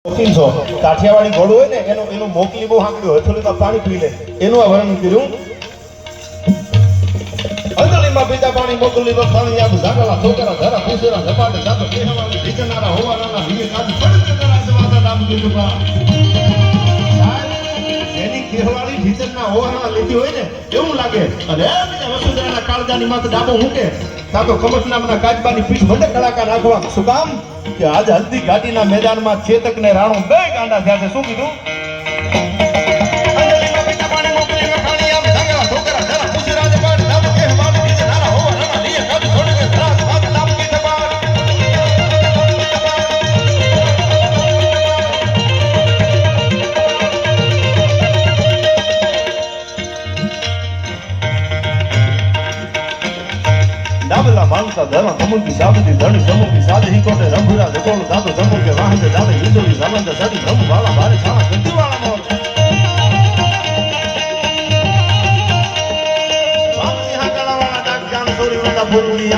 શોખીન છો કાઠિયાવાડી ઘોડું હોય ને એનું મોકલી બહુ સાંભળ્યું હથોડીમાં પાણી પી લે એનું આ વર્ણન કર્યું. હથોડીમાં પીતા પાણી મોકલીમાં પાણી આમ ઝાકલા છોકરા ધરા પૂસેરા ઝપાટે જાતો કેહવાળી ભીતનારા હોવાના વિવે કાઢી પડકરા જવાતા નામ કીધું. એની કેહવાળી ભીતરના હોવાના લીધી હોય ને એવું લાગે અને વસુંધરાના કાળજાની માથે ડાબો મૂકે કાતો કમટ નામના કાચબાની પીઠ વડે કડાકા નાખવા. શું કામ કે આજ હલ્દી ઘાટીના મેદાનમાં ચેતક ને રાણો બે ગાંડા થયા છે. શું કીધું? डाबला मानता धरा कमल की साबती धनी समूह की साध ही कोटे रंभुरा जकोल दादो समूह के वाहन से दादे युद्धों सामंत सदी ब्रह्म वाला भारे खाना गद्दी वाला मोर बाप सिंहा कला वाला डाक जान सोरी वाला बोलुलिया